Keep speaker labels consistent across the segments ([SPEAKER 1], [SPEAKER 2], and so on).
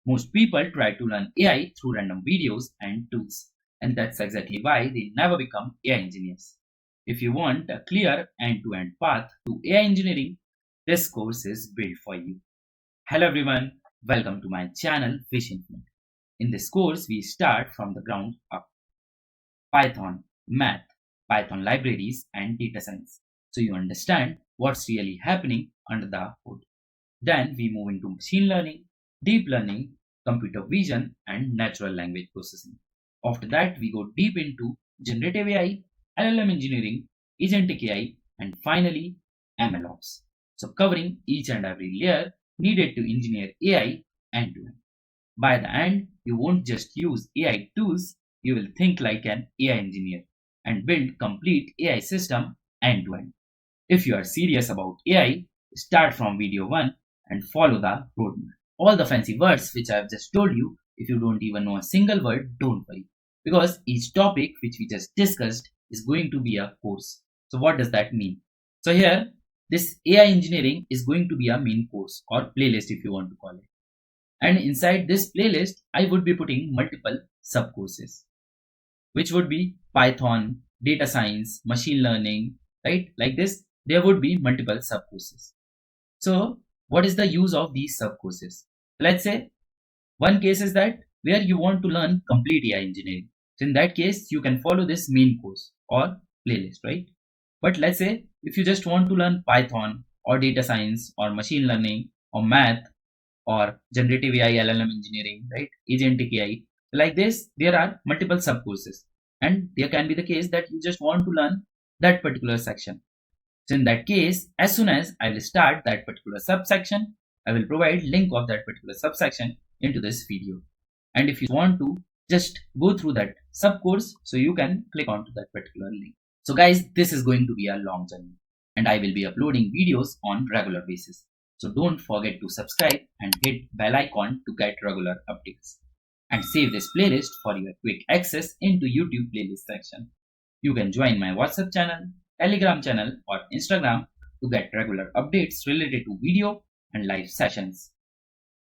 [SPEAKER 1] Most people try to learn AI through random videos and tools, and that's exactly why they never become AI engineers. If you want a clear end-to-end path to AI engineering, this course is built for you. Hello everyone, welcome to my channel WishInfinite. In this course, we start from the ground up. Python, math, Python libraries, and data science. So you understand what's really happening under the hood. Then we move into machine learning, deep learning, computer vision, and natural language processing. After that, we go deep into generative AI, LLM engineering, agentic AI, and finally MLOps. So covering each and every layer needed to engineer AI end to end. By the end, you won't just use AI tools, you will think like an AI engineer and build complete AI system end to end. If you are serious about AI, start from video 1 and follow the roadmap. All the fancy words which I have just told you, if you don't even know a single word, don't worry. Because each topic which we just discussed is going to be a course. So what does that mean? So here, this AI engineering is going to be a main course or playlist if you want to call it. And inside this playlist, I would be putting multiple sub courses, which would be Python, data science, machine learning, right? Like this, there would be multiple sub courses. So, what is the use of these sub courses? Let's say one case is that where you want to learn complete AI engineering. So, in that case, you can follow this main course or playlist, right? But let's say if you just want to learn Python or data science or machine learning or math or generative AI, LLM engineering, right? Agentic AI. Like this, there are multiple sub courses, and there can be the case that you just want to learn that particular section. So in that case, as soon as I will start that particular subsection, I will provide link of that particular subsection into this video. And if you want to just go through that sub course, so you can click onto that particular link. So guys, this is going to be a long journey, and I will be uploading videos on regular basis. So don't forget to subscribe and hit bell icon to get regular updates. And save this playlist for your quick access into YouTube playlist section. You can join my WhatsApp channel, Telegram channel, or Instagram to get regular updates related to video and live sessions.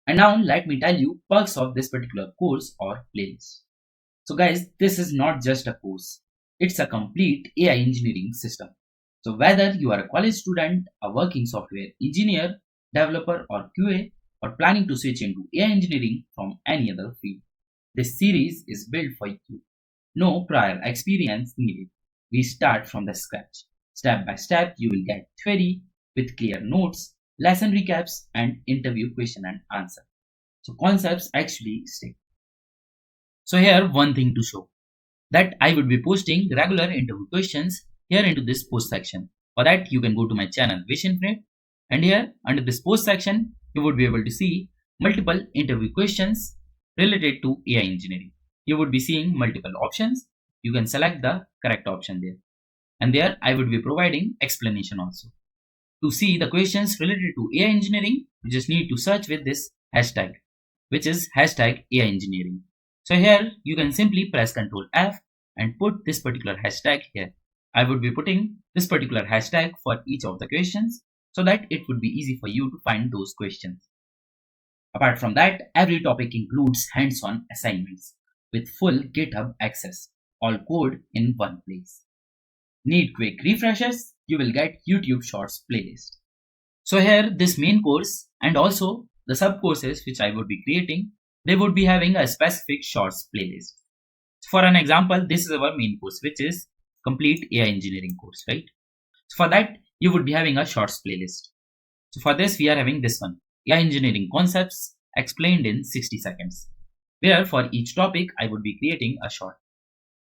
[SPEAKER 1] And now let me tell you perks of this particular course or playlist. So guys, this is not just a course. It's a complete AI engineering system. So whether you are a college student, a working software engineer, developer or QA, or planning to switch into AI engineering from any other field, this series is built for you. No prior experience needed. We start from the scratch. Step by step, you will get theory with clear notes, lesson recaps, and interview question and answer. So concepts actually stick. So here one thing to show that I would be posting regular interview questions here into this post section. For that, you can go to my channel WishInfinite, and here under this post section, you would be able to see multiple interview questions related to AI engineering. You would be seeing multiple options. You can select the correct option there. And there I would be providing explanation also. To see the questions related to AI engineering, you just need to search with this hashtag, which is hashtag AI engineering. So here you can simply press Ctrl F and put this particular hashtag here. I would be putting this particular hashtag for each of the questions so that it would be easy for you to find those questions. Apart from that, every topic includes hands-on assignments with full GitHub access, all code in one place. Need quick refreshes? You will get YouTube Shorts playlist. So here this main course and also the sub courses which I would be creating, they would be having a specific Shorts playlist. For an example, this is our main course which is complete AI engineering course, right? So for that, you would be having a Shorts playlist. So for this, we are having this one, AI engineering concepts explained in 60 seconds, where for each topic, I would be creating a short.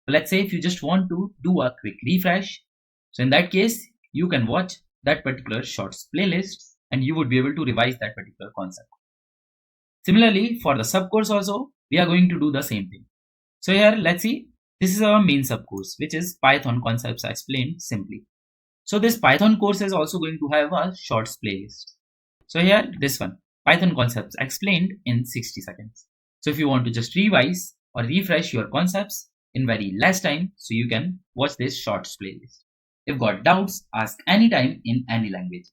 [SPEAKER 1] So let's say if you just want to do a quick refresh, so in that case, you can watch that particular shorts playlist and you would be able to revise that particular concept. Similarly, for the sub course also, we are going to do the same thing. So here, let's see, this is our main sub course, which is Python concepts explained simply. So this Python course is also going to have a shorts playlist. So here, this one, Python concepts explained in 60 seconds. So if you want to just revise or refresh your concepts in very less time, so you can watch this shorts playlist. If got doubts, ask anytime in any language.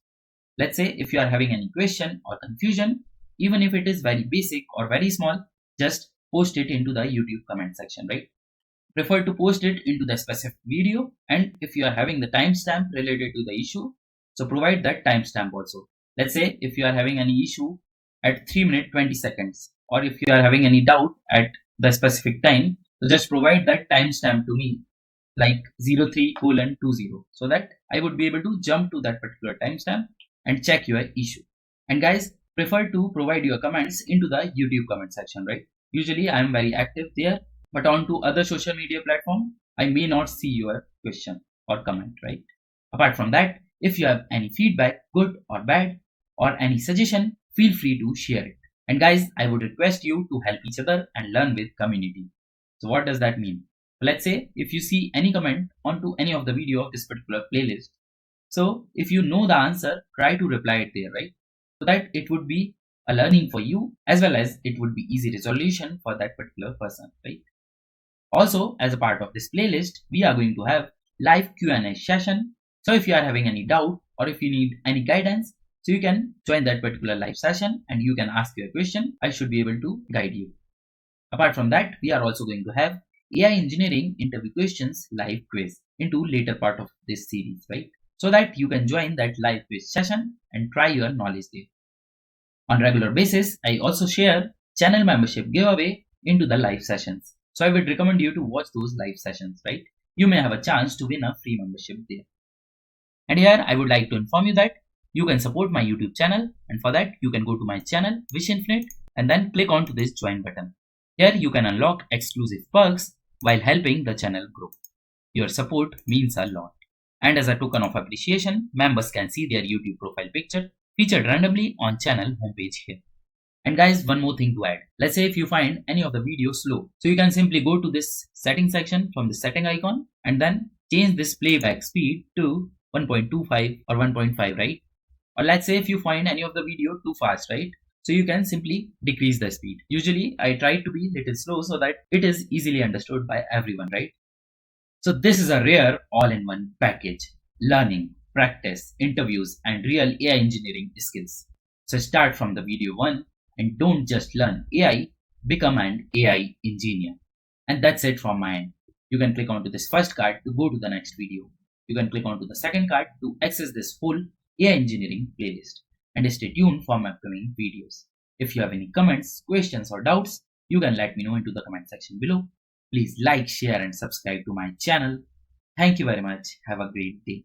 [SPEAKER 1] Let's say if you are having any question or confusion, even if it is very basic or very small, just post it into the YouTube comment section, right? Prefer to post it into the specific video, and if you are having the timestamp related to the issue, so provide that timestamp also. Let's say if you are having any issue at 3 minutes 20 seconds, or if you are having any doubt at the specific time, so just provide that timestamp to me, like 03:20, so that I would be able to jump to that particular timestamp and check your issue. And guys, prefer to provide your comments into the YouTube comment section, right? Usually I am very active there, but on to other social media platform, I may not see your question or comment, right? Apart from that, if you have any feedback, good or bad, or any suggestion, feel free to share it. And guys, I would request you to help each other and learn with community. So what does that mean? Let's say if you see any comment onto any of the video of this particular playlist, so if you know the answer, try to reply it there, right? So that it would be a learning for you, as well as it would be easy resolution for that particular person, right? Also, as a part of this playlist, we are going to have live Q&A session. So if you are having any doubt or if you need any guidance, so you can join that particular live session and you can ask your question. I should be able to guide you. Apart from that, we are also going to have AI engineering interview questions live quiz into later part of this series, right? So that you can join that live quiz session and try your knowledge there. On regular basis, I also share channel membership giveaway into the live sessions. So I would recommend you to watch those live sessions, right? You may have a chance to win a free membership there. And here I would like to inform you that you can support my YouTube channel, and for that you can go to my channel WishInfinite and then click on to this join button. Here you can unlock exclusive perks while helping the channel grow. Your support means a lot. And as a token of appreciation, members can see their YouTube profile picture featured randomly on channel homepage here. And guys, one more thing to add. Let's say if you find any of the video slow, so you can simply go to this setting section from the setting icon and then change this playback speed to 1.25 or 1.5, right? Or let's say if you find any of the video too fast, right? So you can simply decrease the speed. Usually I try to be little slow so that it is easily understood by everyone, right? So this is a rare all-in-one package. Learning, practice, interviews, and real AI engineering skills. So start from the video 1 and don't just learn AI, become an AI engineer. And that's it from my end. You can click onto this first card to go to the next video. You can click onto the second card to access this full AI engineering playlist. And stay tuned for my upcoming videos. If you have any comments, questions, or doubts, you can let me know into the comment section below. Please like, share, and subscribe to my channel. Thank you very much. Have a great day.